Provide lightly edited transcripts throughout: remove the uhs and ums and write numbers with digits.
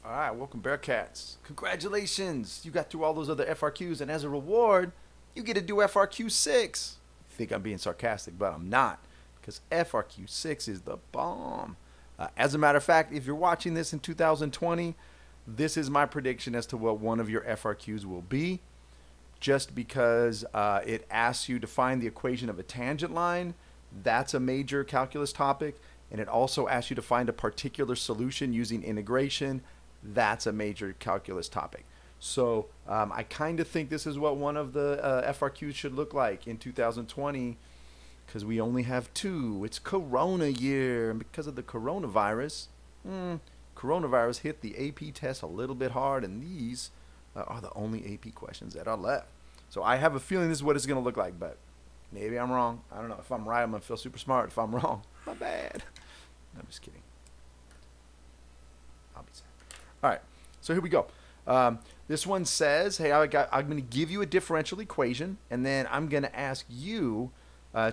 All right, welcome Bearcats. Congratulations, you got through all those other FRQs, and as a reward, you get to do FRQ 6. You think I'm being sarcastic, but I'm not, because FRQ 6 is the bomb. As a matter of fact, if you're watching this in 2020, this is my prediction as to what one of your FRQs will be, just because it asks you to find the equation of a tangent line. That's a major calculus topic. And it also asks you to find a particular solution using integration. That's a major calculus topic. So I kind of think this is what one of the FRQs should look like in 2020, because we only have two. It's Corona year, and because of the coronavirus, coronavirus hit the AP test a little bit hard, and these are the only AP questions that are left. So I have a feeling this is what it's going to look like, but maybe I'm wrong. I don't know. If I'm right, I'm going to feel super smart. If I'm wrong, my bad. I'm just kidding. I'll be sad. All right, so here we go. This one says, hey, I'm going to give you a differential equation, and then I'm going to ask you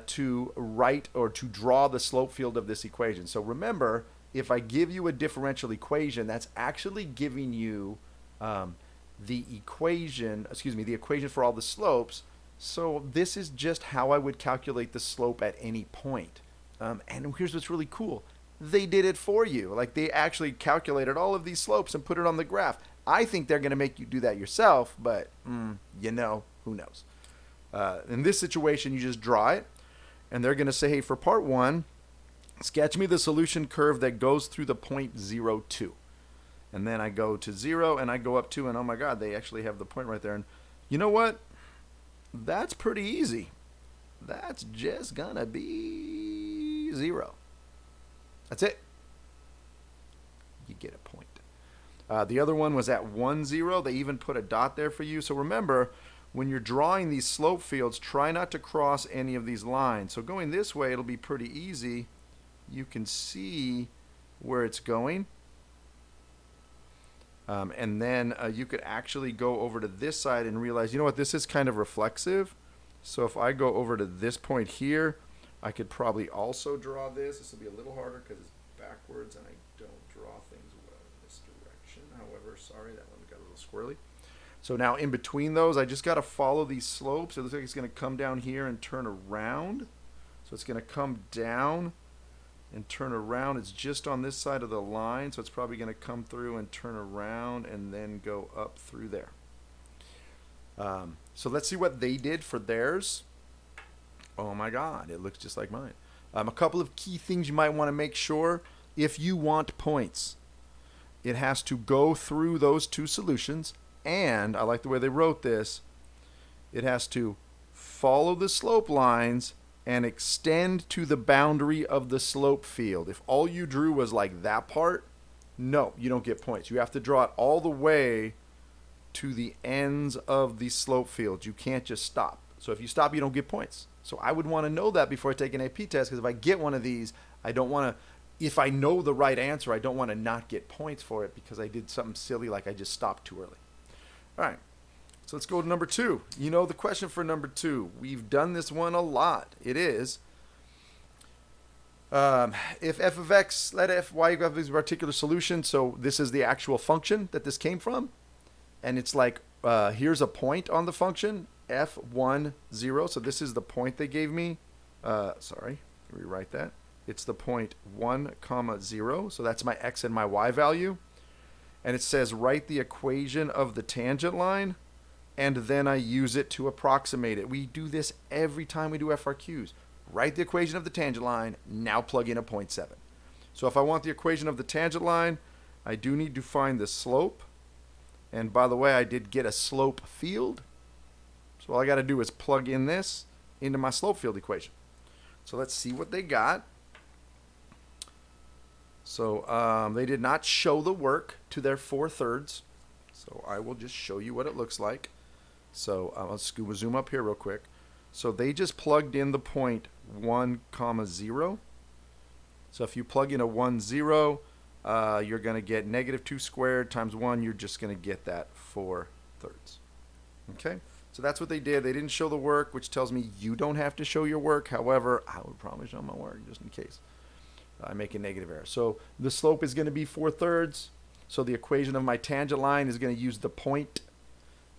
to write or to draw the slope field of this equation. So remember, if I give you a differential equation, that's actually giving you the equation for all the slopes. So this is just how I would calculate the slope at any point. And here's what's really cool. They did it for you. Like, they actually calculated all of these slopes and put it on the graph. I think they're going to make you do that yourself, but who knows? In this situation, you just draw it, and they're going to say, hey, for part 1, sketch me the solution curve that goes through the point 0, 2. And then I go to 0, and I go up 2, and oh my God, they actually have the point right there. And you know what? That's pretty easy. That's just going to be 0. That's it. You get a point. The other one was at 1, 0. They even put a dot there for you. So remember, when you're drawing these slope fields, try not to cross any of these lines. So going this way, it'll be pretty easy. You can see where it's going. And then you could actually go over to this side and realize, you know what, this is kind of reflexive. So if I go over to this point here, I could probably also draw this. This will be a little harder because it's backwards and I don't draw things well in this direction. However, sorry, that one got a little squirrely. So now in between those, I just got to follow these slopes. It looks like it's going to come down here and turn around. So it's going to come down and turn around. It's just on this side of the line, so it's probably going to come through and turn around and then go up through there. So let's see what they did for theirs. Oh my God, it looks just like mine. A couple of key things you might want to make sure. If you want points, it has to go through those two solutions, and I like the way they wrote this, it has to follow the slope lines and extend to the boundary of the slope field. If all you drew was like that part, no, you don't get points. You have to draw it all the way to the ends of the slope field. You can't just stop. So if you stop, you don't get points. So I would want to know that before I take an AP test, because if I get one of these, I don't want to, if I know the right answer, I don't want to not get points for it because I did something silly like I just stopped too early. All right, so let's go to number 2. You know the question for number 2. We've done this one a lot. It is, if f of x, let f y equal to a particular solution. So this is the actual function that this came from. And it's like, here's a point on the function, f1, 0. So this is the point they gave me. Sorry, rewrite that. It's the point 1, 0. So that's my x and my y value. And it says write the equation of the tangent line, and then I use it to approximate it. We do this every time we do FRQs. Write the equation of the tangent line, now plug in a 0.7. So if I want the equation of the tangent line, I do need to find the slope. And by the way, I did get a slope field. So all I got to do is plug in this into my slope field equation. So let's see what they got. So they did not show the work to their 4/3. So I will just show you what it looks like. So let's zoom up here real quick. So they just plugged in the point 1, 0. So if you plug in a 1, 0, you're going to get -2 squared times 1. You're just going to get that 4/3. Okay? So that's what they did. They didn't show the work, which tells me you don't have to show your work. However, I would probably show my work just in case I make a negative error. So the slope is going to be 4/3. So the equation of my tangent line is going to use the point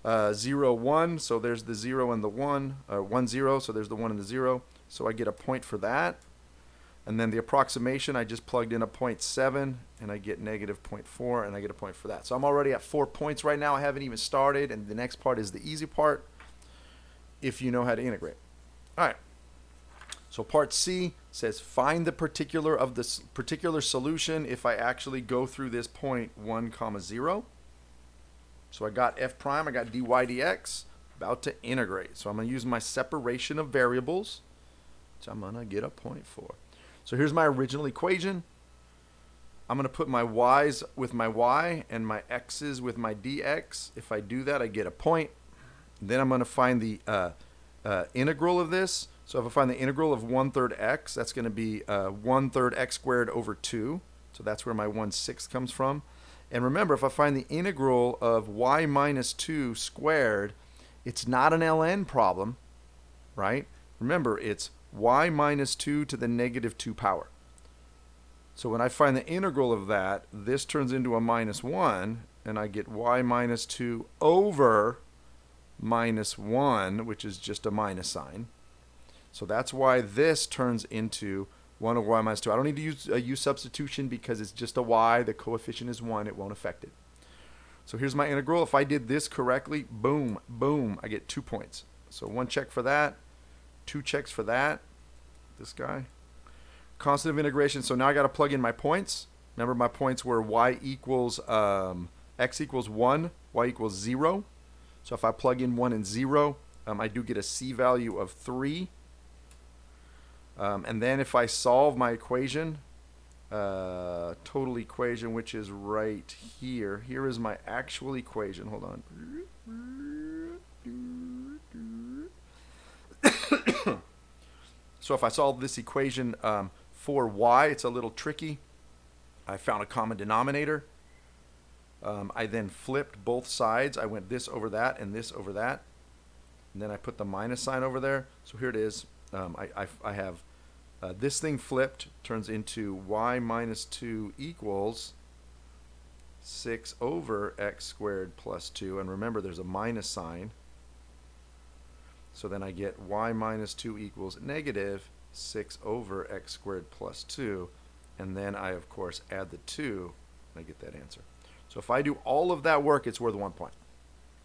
0, 1. So there's the 0 and the 1, 1, 0. So there's the 1 and the 0. So I get a point for that. And then the approximation, I just plugged in a 0.7, and I get negative 0.4, and I get a point for that. So I'm already at 4 points right now. I haven't even started, and the next part is the easy part if you know how to integrate. All right. So part C says find the particular of this particular solution if I actually go through this point 1, 0. So I got f prime, I got dy dx, about to integrate. So I'm going to use my separation of variables, which I'm going to get a point for. So here's my original equation. I'm going to put my y's with my y and my x's with my dx. If I do that, I get a point. Then I'm going to find the integral of this. So if I find the integral of 1/3 x, that's going to be 1/3 x squared over 2. So that's where my 1/6 comes from. And remember, if I find the integral of y minus 2 squared, it's not an ln problem, right? Remember, it's y minus 2 to the negative 2 power. So when I find the integral of that, this turns into a minus 1, and I get y minus 2 over minus 1, which is just a minus sign. So that's why this turns into 1 over y minus 2. I don't need to use a u substitution because it's just a y. The coefficient is 1. It won't affect it. So here's my integral. If I did this correctly, boom, boom, I get 2 points. So 1 check for that, 2 checks for that. This guy. Constant of integration. So now I got to plug in my points. Remember, my points were y equals x equals 1, y equals 0. So if I plug in 1 and 0, I do get a c value of 3. And then if I solve my equation, total equation, which is right here. Here is my actual equation. Hold on. So if I solve this equation for y, it's a little tricky. I found a common denominator. I then flipped both sides. I went this over that and this over that. And then I put the minus sign over there. So here it is. I have this thing flipped, turns into y minus 2 equals 6 over x squared plus 2. And remember, there's a minus sign. So then I get y minus 2 equals negative 6 over x squared plus 2. And then I, of course, add the 2, and I get that answer. So if I do all of that work, it's worth 1 point.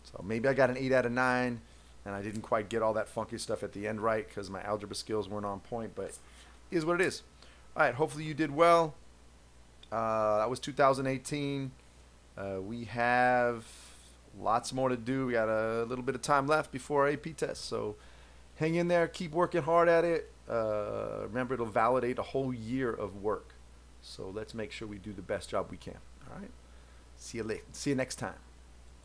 So maybe I got an 8 out of 9, and I didn't quite get all that funky stuff at the end right because my algebra skills weren't on point, but it is what it is. All right, hopefully you did well. That was 2018. We have lots more to do. We got a little bit of time left before our AP test, so hang in there. Keep working hard at it. Remember, it'll validate a whole year of work. So let's make sure we do the best job we can. All right. See you next time.